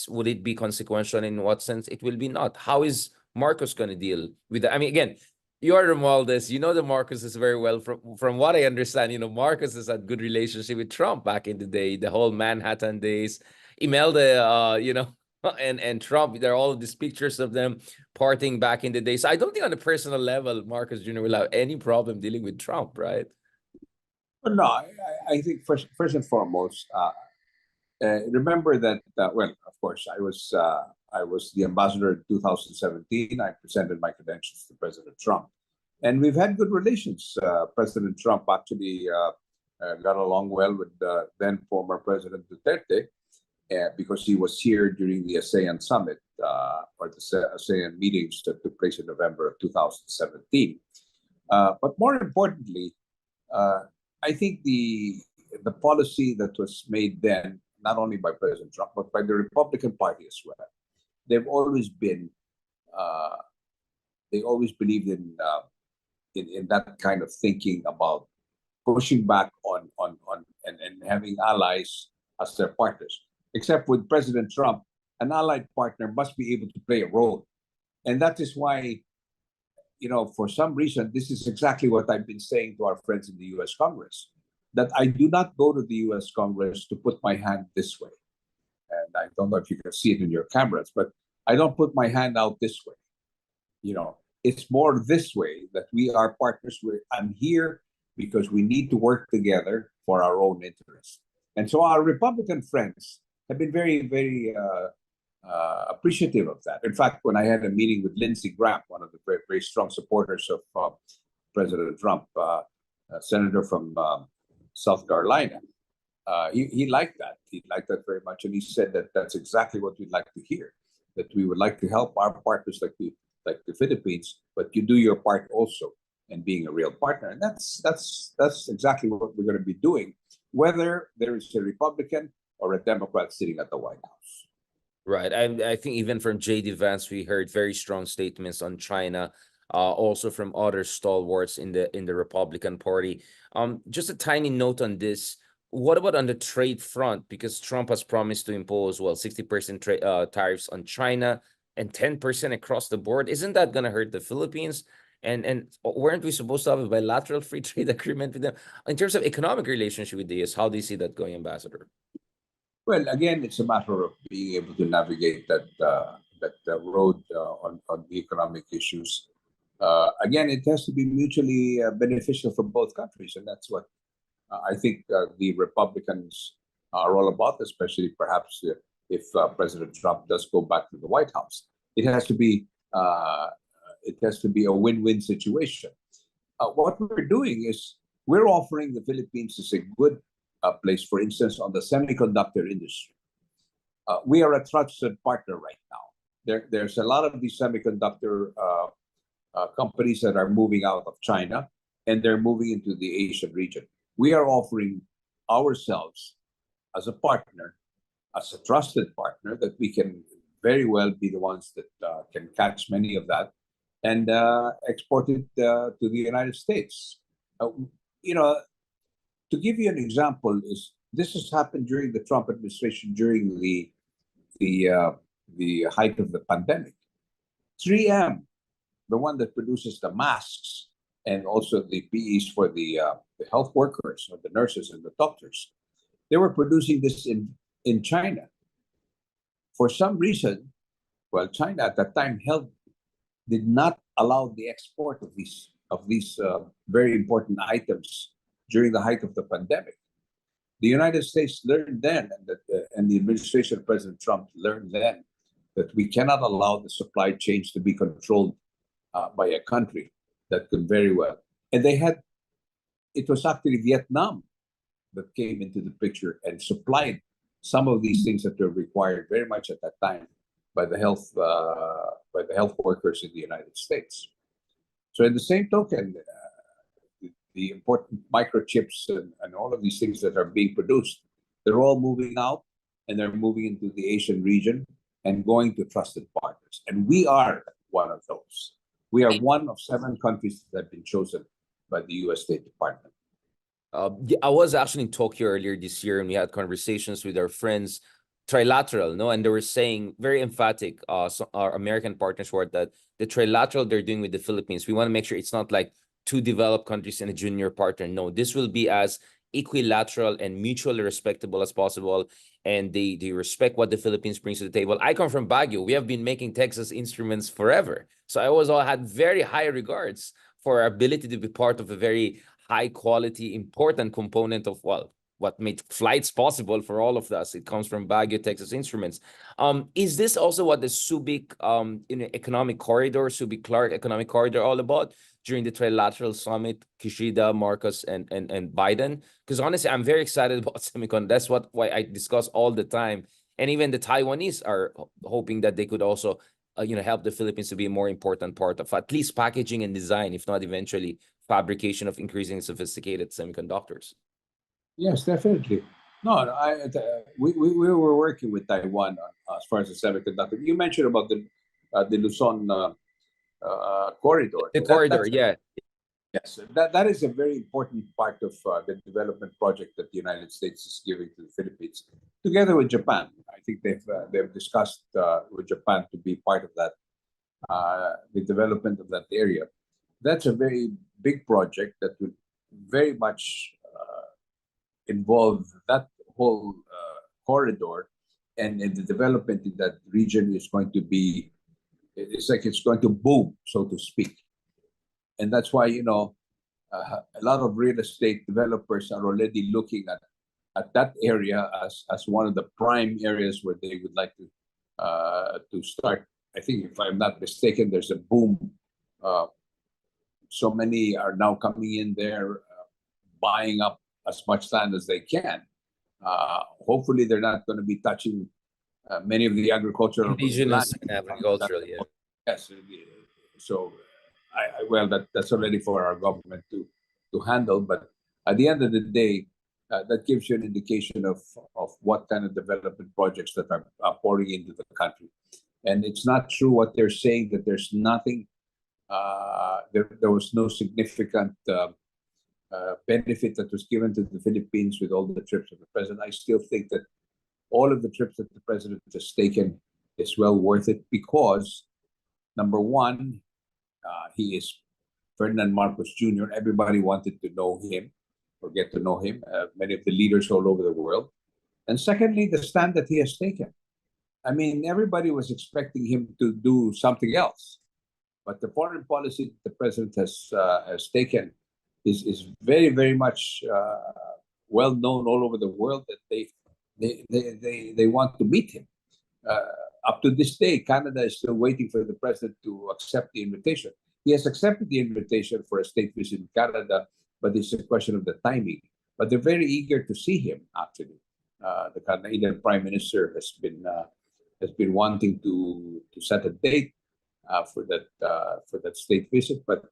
would it be consequential? In what sense it will be not? How is Marcos going to deal with that? I mean, again, you are Romualdez. You know the Marcos is very well. From what I understand, Marcos has had good relationship with Trump back in the day, the whole Manhattan days. Imelda, and Trump. There are all these pictures of them partying back in the day. So I don't think on a personal level, Marcos Jr. will have any problem dealing with Trump, right? No, I think first and foremost, remember that. Well, of course, I was the ambassador in 2017. I presented my credentials to President Trump, and we've had good relations. President Trump actually got along well with then former President Duterte because he was here during the ASEAN summit or the ASEAN meetings that took place in November of 2017. But more importantly, I think the policy that was made then, not only by President Trump but by the Republican Party as well, they've always been they always believed in that kind of thinking about pushing back on and having allies as their partners. Except with President Trump, an allied partner must be able to play a role, and that is why, for some reason, this is exactly what I've been saying to our friends in the U.S. Congress, that I do not go to the U.S. Congress to put my hand this way. And I don't know if you can see it in your cameras, but I don't put my hand out this way. It's more this way, that we are partners. I'm here because we need to work together for our own interests. And so our Republican friends have been very, very appreciative of that. In fact, when I had a meeting with Lindsey Graham, one of the very, very strong supporters of President Trump, senator from South Carolina, he liked that. He liked that very much, and he said that that's exactly what we'd like to hear. That we would like to help our partners like the Philippines, but you do your part also in being a real partner, and that's exactly what we're going to be doing, whether there is a Republican or a Democrat sitting at the White House. Right. I think even from J.D. Vance, we heard very strong statements on China, also from other stalwarts in the Republican Party. Just a tiny note on this. What about on the trade front? Because Trump has promised to impose, 60% tariffs on China and 10% across the board. Isn't that going to hurt the Philippines? And weren't we supposed to have a bilateral free trade agreement with them? In terms of economic relationship with the US, how do you see that going, Ambassador? Well, again, it's a matter of being able to navigate that road on the economic issues. Again, it has to be mutually beneficial for both countries, and that's what I think the Republicans are all about, especially perhaps if President Trump does go back to the White House. It has to be a win-win situation. What we're doing is we're offering the Philippines as a good place, for instance, on the semiconductor industry. We are a trusted partner right now. There's a lot of these semiconductor companies that are moving out of China, and they're moving into the Asian region. We are offering ourselves as a partner, as a trusted partner, that we can very well be the ones that can catch many of that and export it to the United States. To give you an example, this has happened during the Trump administration, during the height of the pandemic. 3M, the one that produces the masks and also the PEs for the health workers, or the nurses and the doctors, they were producing this in China. For some reason, China at that time did not allow the export of these very important items during the height of the pandemic. The United States learned then, and the administration of President Trump learned then, that we cannot allow the supply chains to be controlled by a country that could very well. And it was actually Vietnam that came into the picture and supplied some of these things that were required very much at that time by the health workers in the United States. So in the same token, the important microchips and all of these things that are being produced, they're all moving out, and they're moving into the Asian region and going to trusted partners. And we are one of those. We are one of 7 countries that have been chosen by the U.S. State Department. I was actually in Tokyo earlier this year, and we had conversations with our friends trilateral, no, and they were saying very emphatic. Our American partners were that the trilateral they're doing with the Philippines, we want to make sure it's not like two developed countries and a junior partner. No, this will be as equilateral and mutually respectable as possible, and they respect what the Philippines brings to the table. I come from Baguio. We have been making Texas Instruments forever, so I always had very high regards for our ability to be part of a very high quality, important component of, well, what made flights possible for all of us. It comes from Baguio Texas Instruments. Is this also what the Subic economic corridor, Subic Clark economic corridor, all about during the trilateral summit, Kishida, Marcos, and Biden? Because honestly, I'm very excited about semicon. That's why I discuss all the time. And even the Taiwanese are hoping that they could also help the Philippines to be a more important part of at least packaging and design, if not eventually fabrication of increasingly sophisticated semiconductors. Yes, definitely. No, we were working with Taiwan as far as the semiconductor. You mentioned about the Luzon corridor. The corridor, yeah. Yes, that is a very important part of the development project that the United States is giving to the Philippines, together with Japan. I think they've discussed with Japan to be part of that, the development of that area. That's a very big project that would very much involve that whole corridor, and the development in that region is going to be, it's like it's going to boom, so to speak. And that's why, a lot of real estate developers are already looking at that area as one of the prime areas where they would like to start. I think, if I'm not mistaken, there's a boom. So many are now coming in there, buying up as much land as they can. Hopefully, they're not going to be touching many of the agricultural Indigenous land. and agricultural, yeah. Yes. So, well, that's already for our government to handle. But at the end of the day, that gives you an indication of what kind of development projects that are pouring into the country. And it's not true what they're saying, that there's nothing. There was no significant benefit that was given to the Philippines with all the trips of the president. I still think that all of the trips that the president has taken is well worth it, because number one, he is Ferdinand Marcos Jr. Everybody wanted to know him or get to know him, many of the leaders all over the world. And secondly, the stand that he has taken. I mean, everybody was expecting him to do something else, but the foreign policy that the president has taken is very, very much well known all over the world, that they want to meet him. Up to this day, Canada is still waiting for the president to accept the invitation. He has accepted the invitation for a state visit in Canada, but it's a question of the timing. But they're very eager to see him, actually. The Canadian Prime Minister has been wanting to set a date for that state visit. But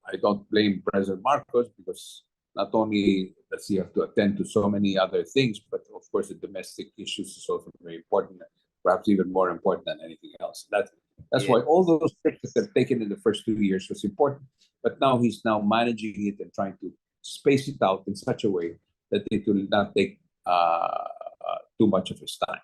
I don't blame President Marcos, because not only does he have to attend to so many other things, but of course the domestic issues is also very important, perhaps even more important than anything else. That's why all those trips that they've taken in the first 2 years was important. But now he's managing it and trying to space it out in such a way that it will not take too much of his time.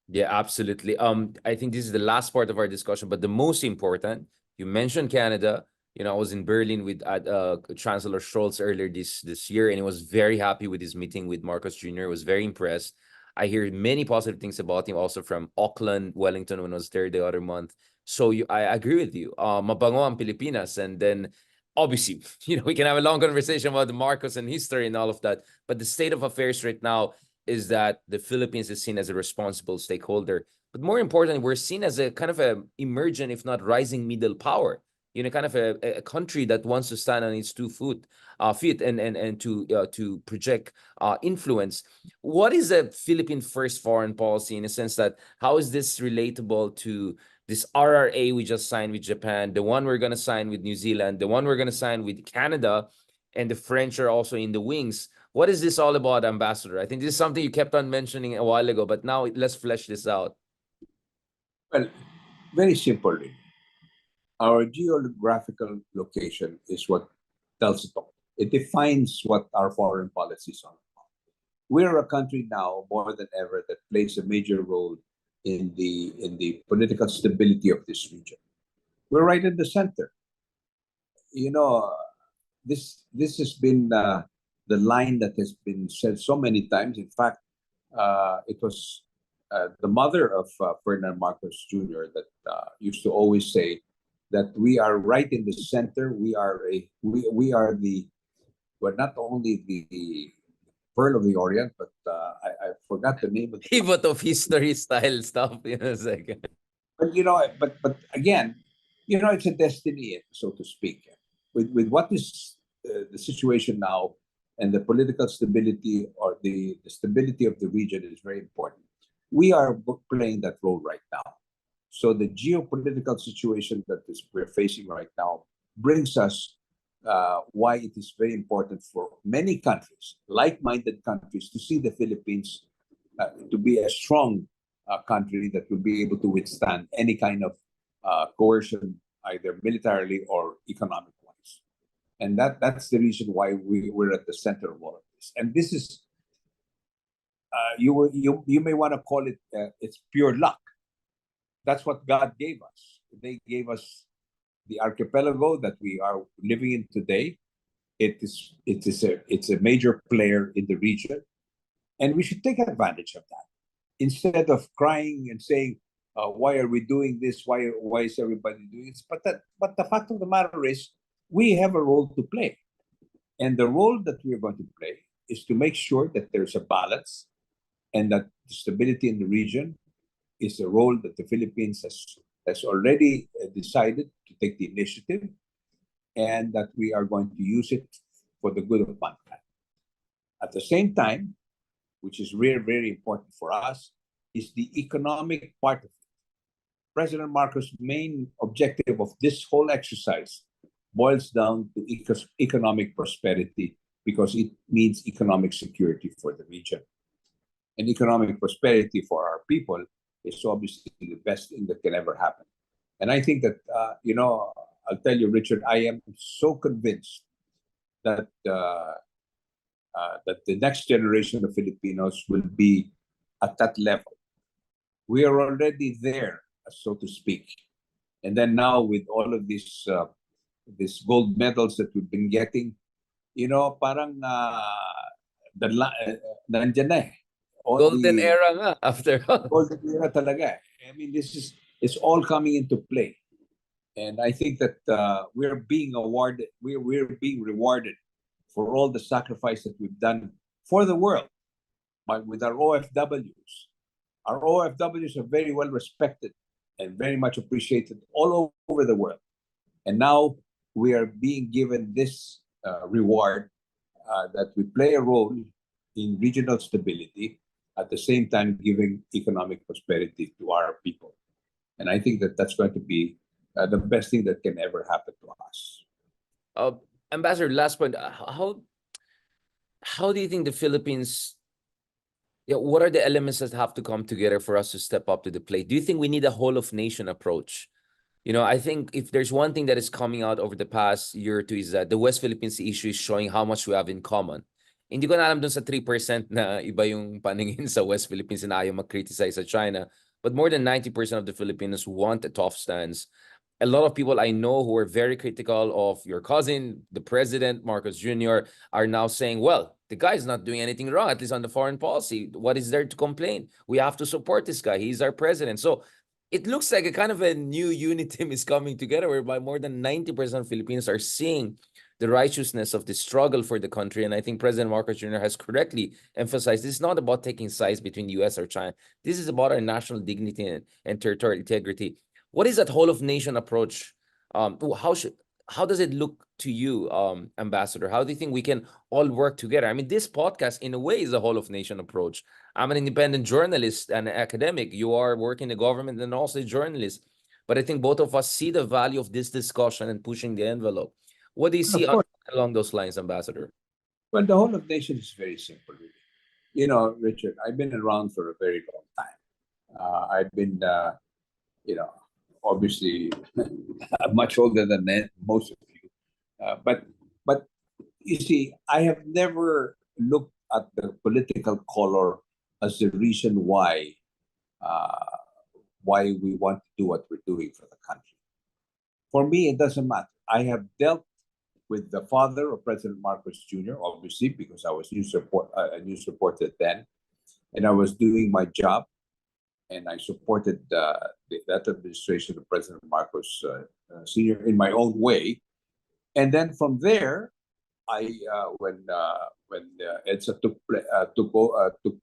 Yeah, absolutely. I think this is the last part of our discussion, but the most important, you mentioned Canada. I was in Berlin with Chancellor Scholz earlier this year, and he was very happy with his meeting with Marcos Jr. I was very impressed. I hear many positive things about him, also from Auckland, Wellington, when I was there the other month. So I agree with you. Mabango ang Pilipinas, and then obviously, we can have a long conversation about the Marcos and history and all of that. But the state of affairs right now is that the Philippines is seen as a responsible stakeholder. But more importantly, we're seen as a kind of a emergent, if not rising, middle power. Kind of a country that wants to stand on its 2 feet and to project influence. What is a Philippine first foreign policy, in a sense that how is this relatable to this RRA we just signed with Japan, the one we're going to sign with New Zealand, the one we're going to sign with Canada, and the French are also in the wings? What is this all about, Ambassador? I think this is something you kept on mentioning a while ago, but now let's flesh this out. Well, very simply, our geographical location is what tells it all. It defines what our foreign policies are. we're a country now more than ever that plays a major role in the political stability of this region. We're right in the center. You know, this has been the line that has been said so many times. In fact, it was the mother of Ferdinand Marcos Jr. that used to always say that we are right in the center. We are the we're not only the Pearl of the Orient, but I forgot the name of the. Pivot of history style stuff in a second. But but again, it's a destiny, so to speak. With what is the situation now, and the political stability or the stability of the region is very important. We are playing that role right now. So the geopolitical situation that we're facing right now brings us why it is very important for many countries, like-minded countries, to see the Philippines to be a strong country that will be able to withstand any kind of coercion, either militarily or economic-wise. And that's the reason why we're at the center of all of this. And this is, you may want to call it, it's pure luck. That's what God gave us. They gave us the archipelago that we are living in today. It's a major player in the region, and we should take advantage of that instead of crying and saying, "Why are we doing this? Why is everybody doing this?" But the fact of the matter is, we have a role to play, and the role that we are going to play is to make sure that there's a balance, and that stability in the region is a role that the Philippines has already decided to take the initiative, and that we are going to use it for the good of mankind. At the same time, which is very, very important for us, is the economic part of it. President Marcos' main objective of this whole exercise boils down to economic prosperity, because it means economic security for the region. And economic prosperity for our people is obviously the best thing that can ever happen. And I think that, I'll tell you, Richard, I am so convinced that that the next generation of Filipinos will be at that level. We are already there, so to speak. And then now with all of these gold medals that we've been getting, parang nandyan na eh. Golden era nga after all. Golden era talaga. I mean, it's all coming into play. And I think that we're being being rewarded for all the sacrifice that we've done for the world with our OFWs. Our OFWs are very well respected and very much appreciated all over the world. And now we are being given this reward that we play a role in regional stability, at the same time giving economic prosperity to our people. And I think that that's going to be the best thing that can ever happen to us. Ambassador, last point. How do you think the Philippines, what are the elements that have to come together for us to step up to the plate? Do you think we need a whole of nation approach? I think if there's one thing that is coming out over the past year or two is that the West Philippines issue is showing how much we have in common. Hindi ko na alam dun sa 3% na iba yung paningin sa West Philippines na ayaw mag-criticize sa China. But more than 90% of the Filipinos want a tough stance. A lot of people I know who are very critical of your cousin, the president, Marcos Jr., are now saying, well, the guy's not doing anything wrong, at least on the foreign policy. What is there to complain? We have to support this guy. He's our president. So it looks like a kind of a new unit team is coming together, whereby more than 90% of Filipinos are seeing the righteousness of the struggle for the country. And I think President Marcos Jr. has correctly emphasized this is not about taking sides between US or China. This is about our national dignity and territorial integrity. What is that whole of nation approach? How does it look to you, Ambassador? How do you think we can all work together? I mean, this podcast in a way is a whole of nation approach. I'm an independent journalist and an academic. You are working in the government and also a journalist. But I think both of us see the value of this discussion and pushing the envelope. What do you see along those lines, Ambassador? Well, the whole of nation is very simple, really. Richard, I've been around for a very long time. I've been, obviously much older than most of you. But you see, I have never looked at the political color as the reason why we want to do what we're doing for the country. For me, it doesn't matter. I have dealt with the father of President Marcos Jr., obviously, because I was a news reporter then, and I was doing my job, and I supported that administration of President Marcos Sr. in my own way. And then from there, when EDSA took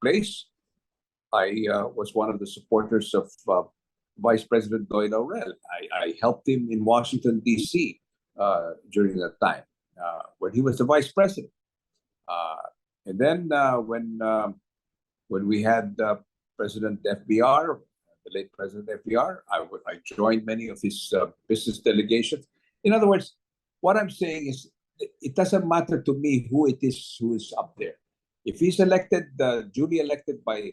place, I was one of the supporters of Vice President Doyle Laurel. I helped him in Washington, D.C. During that time when he was the vice president. And then when we had President FBR, the late President FBR, I joined many of his business delegations. In other words, what I'm saying is it doesn't matter to me who it is who is up there. If he's elected, duly elected by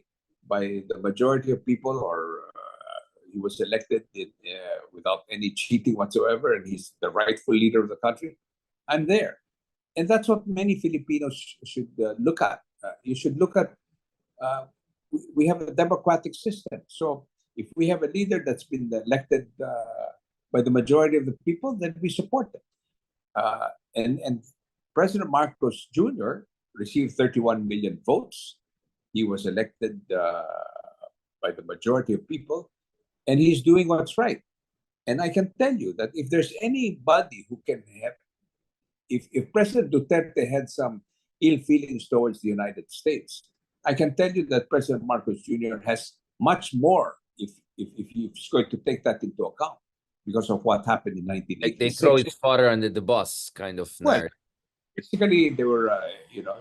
the majority of people, or he was elected without any cheating whatsoever, and he's the rightful leader of the country, I'm there. And that's what many Filipinos should look at. You should look at, we have a democratic system. So if we have a leader that's been elected by the majority of the people, then we support them. And President Marcos Jr. received 31 million votes. He was elected by the majority of people, and he's doing what's right. And I can tell you that if there's anybody who can have, if President Duterte had some ill feelings towards the United States, I can tell you that President Marcos Jr. has much more if he's going to take that into account because of what happened in 1986. Like they throw his father under the bus, kind of narrative. Basically, they were,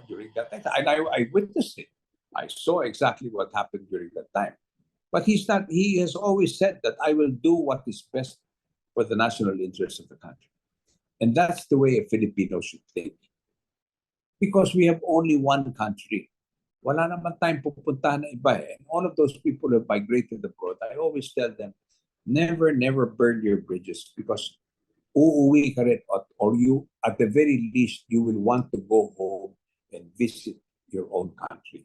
during that time, and I witnessed it. I saw exactly what happened during that time. But he has always said that I will do what is best for the national interest of the country. And that's the way a Filipino should think. Because we have only one country. Wala naman tayong pupuntahan na iba eh. And all of those people who have migrated abroad, I always tell them, never burn your bridges, because uuwi ka rin, or you, at the very least, you will want to go home and visit your own country.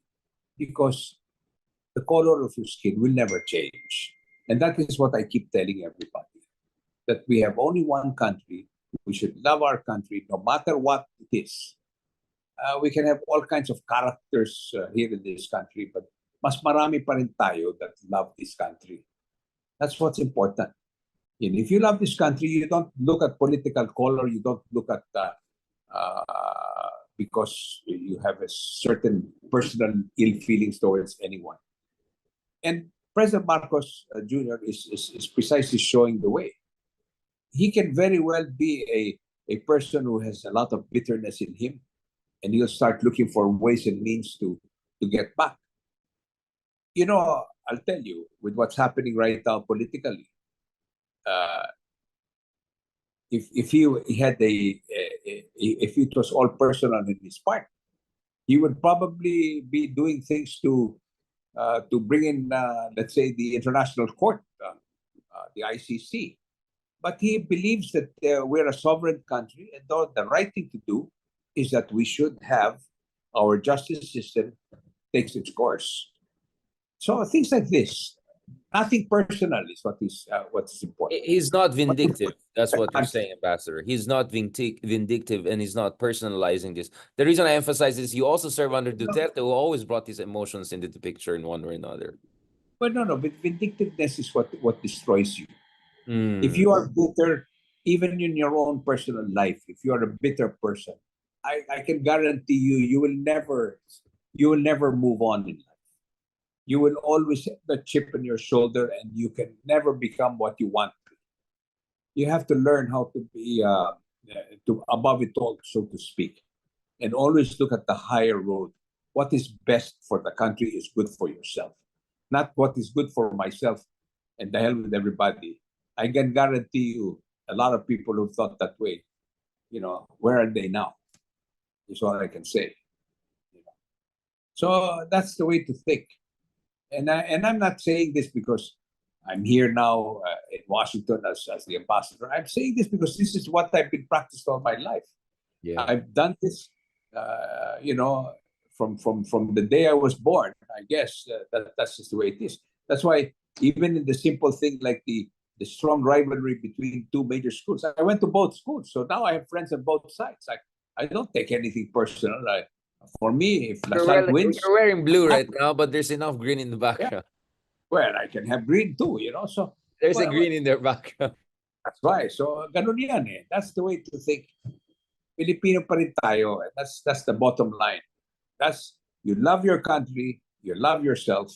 Because the color of your skin will never change. And that is what I keep telling everybody, that we have only one country. We should love our country no matter what it is. We can have all kinds of characters here in this country, but mas marami pa rin tayo that love this country. That's what's important. And if you love this country, you don't look at political color, you don't look at because you have a certain personal ill feelings towards anyone. And President Marcos Jr. is precisely showing the way. He can very well be a person who has a lot of bitterness in him, and he'll start looking for ways and means to get back. You know, I'll tell you, with what's happening right now politically, if he had if it was all personal in his part, he would probably be doing things to bring in, let's say, the International Court, the ICC. But he believes that we're a sovereign country, and the right thing to do is that we should have our justice system takes its course. So things like this, nothing personal is what is important. He's not vindictive. That's what you're saying, Ambassador. He's not vindictive, and he's not personalizing this. The reason I emphasize this, you also serve under Duterte, who always brought these emotions into the picture in one way or another. But no, but vindictiveness is what destroys you. If you are bitter, even in your own personal life, if you are a bitter person, I can guarantee you will never move on in life. You will always have the chip on your shoulder, and you can never become what you want to be. You have to learn how to be above it all, so to speak, and always look at the higher road. What is best for the country is good for yourself, not what is good for myself, and the hell with everybody. I can guarantee you a lot of people who thought that way, where are they now? Is what I can say. So that's the way to think. And I'm not saying this because I'm here now in Washington as the ambassador. I'm saying this because this is what I've been practicing all my life. Yeah. I've done this, from the day I was born. I guess that's just the way it is. That's why even in the simple thing like the strong rivalry between two major schools, I went to both schools, so now I have friends on both sides. I don't take anything personal. For me, if LaSalle wins, You're wearing blue I'm right now, but there's enough green in the background. well, I can have green too, you know. So There's a well, green in their background. that's right. So ganun yan eh. That's the way to think. Filipino pa rin tayo. And that's the bottom line. That's you love your country, you love yourself,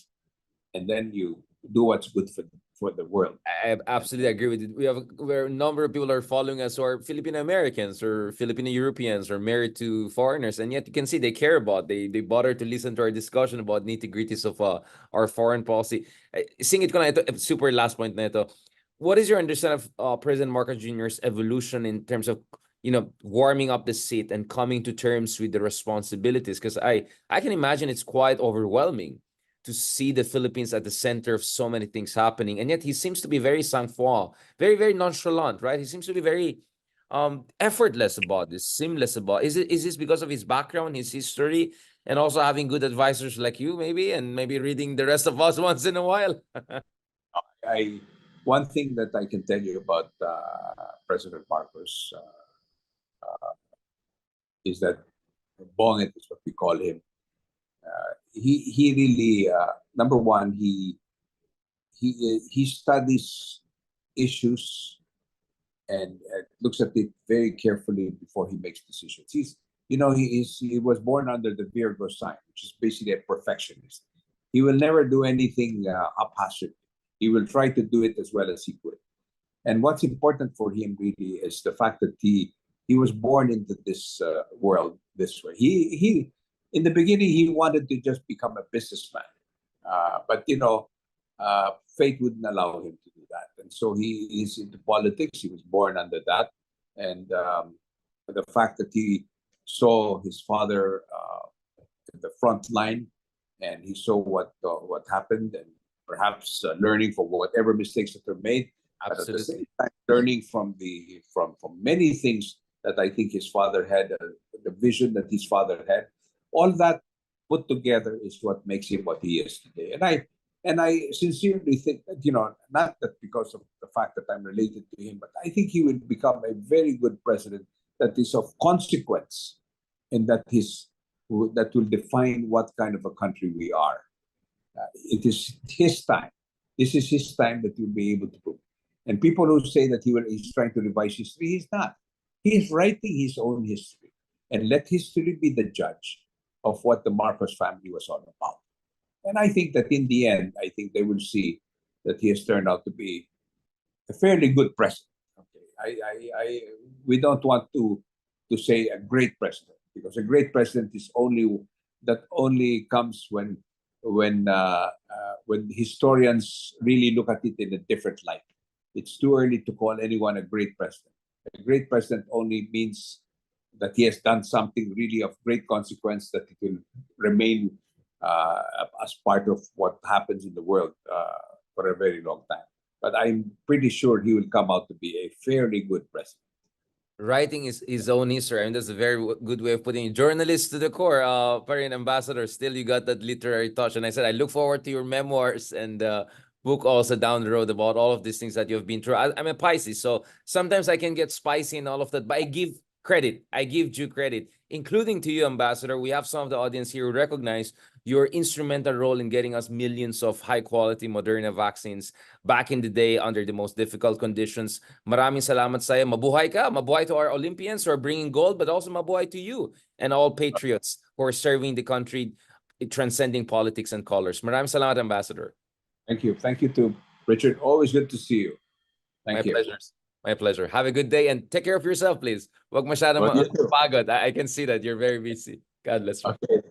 and then you do what's good for the world. I absolutely agree with it. Where a number of people are following us who are Filipino Americans or Filipino Europeans or married to foreigners, and yet you can see they care about. They bother to listen to our discussion about nitty-gritties of our foreign policy. Singit ko na ito, super last point na ito. What is your understanding of President Marcos Jr.'s evolution in terms of warming up the seat and coming to terms with the responsibilities? Because I can imagine it's quite overwhelming to see the Philippines at the center of so many things happening. And yet he seems to be very sang-froid, very, very nonchalant, right? He seems to be very effortless about this, seamless about. Is this because of his background, his history, and also having good advisors like you, maybe, and maybe reading the rest of us once in a while? One thing that I can tell you about President Marcos is that Bongit is what we call him. He really number one he studies issues and looks at it very carefully before he makes decisions. He was born under the Virgo sign, which is basically a perfectionist. He will never do anything haphazardly. He will try to do it as well as he could. And what's important for him really is the fact that he was born into this world this way. He in the beginning he wanted to just become a businessman, but fate wouldn't allow him to do that, and so he is into politics. He was born under that, and the fact that he saw his father at the front line, and he saw what happened, and perhaps learning from whatever mistakes that were made, but at the same time learning from many things that I think his father had, the vision that his father had. All that put together is what makes him what he is today. And I sincerely think that, not that because of the fact that I'm related to him, but I think he will become a very good president that is of consequence, and that will define what kind of a country we are. It is his time. This is his time that he'll be able to prove. And people who say that he's trying to revise history, he's not. He is writing his own history, and let history be the judge of what the Marcos family was all about. And I think that in the end, I think they will see that he has turned out to be a fairly good president. Okay, we don't want to say a great president, because a great president is only comes when historians really look at it in a different light. It's too early to call anyone a great president. A great president only means that he has done something really of great consequence, that it will remain as part of what happens in the world for a very long time. But I'm pretty sure he will come out to be a fairly good president. Writing his own history. I mean, that's a very good way of putting it. Journalist to the core, Parin Ambassador. Still, you got that literary touch. And I said, I look forward to your memoirs and book also down the road about all of these things that you've been through. I'm a Pisces, so sometimes I can get spicy and all of that, but I give credit. I give due credit, including to you, Ambassador. We have some of the audience here who recognize your instrumental role in getting us millions of high-quality Moderna vaccines back in the day under the most difficult conditions. Maraming salamat sa'yo. Mabuhay ka. Mabuhay to our Olympians who are bringing gold, but also mabuhay to you and all patriots who are serving the country, transcending politics and colors. Maraming salamat, Ambassador. Thank you. Thank you too, Richard. Always good to see you. Thank you. Pleasure. My pleasure. Have a good day and take care of yourself, please. Wag masyadong pagod. I can see that you're very busy. God bless you. Okay.